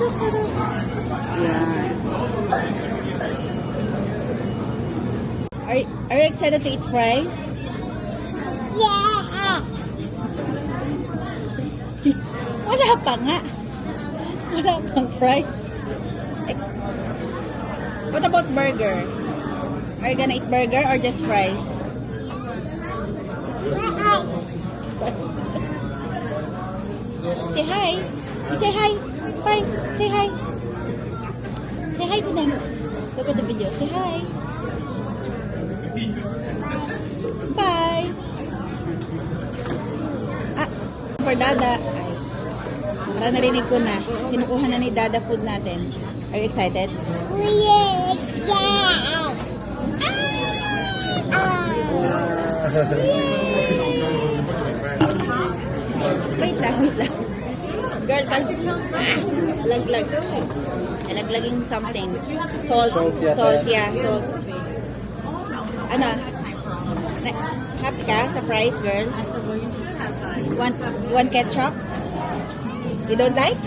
Yan. Are you excited to eat fries? Yeah. Wala pa nga. Wala pang fries. What about burger? Are you gonna eat burger or just fries? Say hi. Say hi. Bye. Say hi. Say hi to them. Look at the video. Say hi. Bye. Ah, for Dada. Ay. Para narinig ko na. Kinukuha na ni Dada food natin. Are you excited? Yeah. Wait lang. Girl, laglag. Nalaglaging something. Salt. Salt, yeah. Salt. Ano? Happy ka sa fries, girl? Want ketchup? You don't like?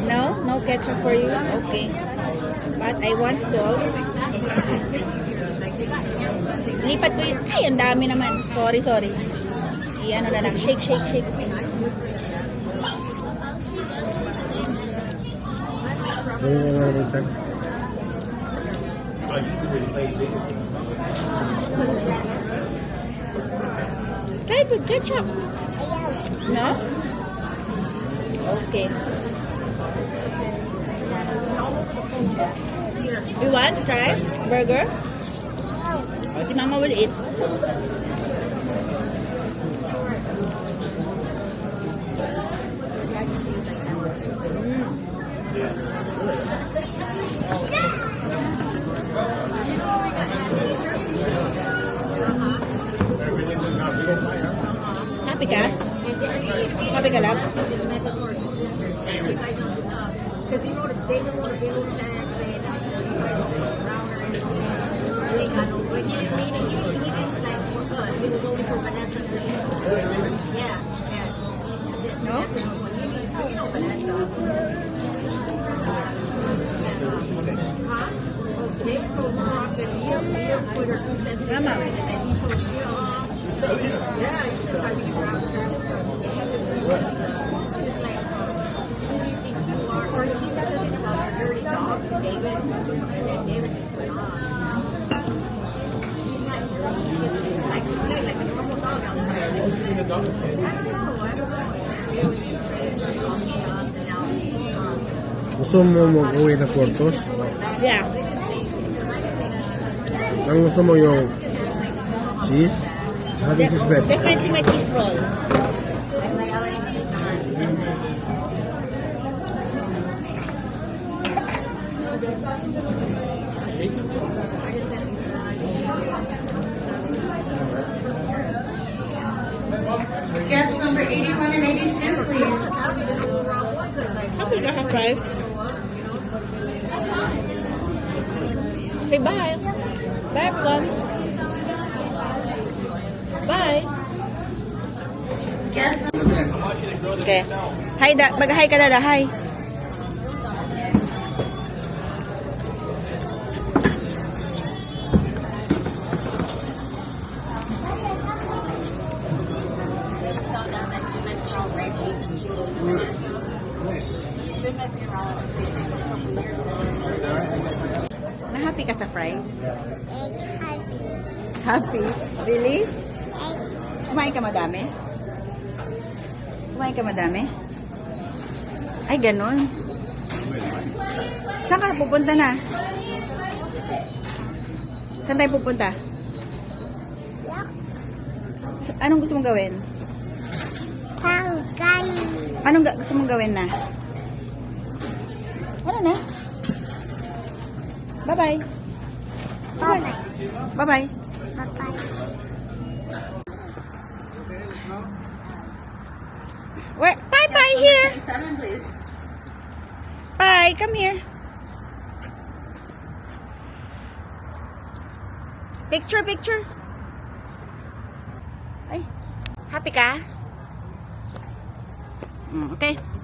No? No ketchup for you? Okay. But I want salt. Lipat ko yun. Ay, ang dami naman. Sorry. I-ano na lang. Shake. Try it with ketchup. No? Okay. You want to try burger? Si Mama will eat. Happy ka? Happy ka, love? Because he wrote a David wrote a bill check saying that he got no, but he didn't mean it. He didn't like for us. He was only for Vanessa. Yeah. No? You know Vanessa. David told Rock that he'll put her 2 cents in Mama. and he told yeah, he's just like he was like, or she said something about her dirty dog to David, and then David just went on. He's not dirty, he just likes to play like a normal dog outside. I don't know. It was just crazy, all chaos, and now, Gusto mo mag-uwi na Portos? Yeah. Ang gusto mo yung cheese? Having cheese bread? Definitely my cheese roll. Guest number 81 and 82, please. Happy ka have fries? Okay, bye. Bye, everyone. Bye. Guest Okay. Hi, mag-hi ka, Dada. Hi. Na-happy ka sa fries? is happy. Happy? Really? Kumain ka madami? Kumain ka madami? Ay, ganun. Saan ka pupunta na? Saan tayo pupunta? Anong gusto mong gawin? Panggan. Anong gusto mong gawin na? Ano na? Bye-bye. Bye-bye. Bye-bye. Bye-bye. Where? Bye-bye here. 7, please. Bye. Come here. Picture. Ay. Happy ka? Okay.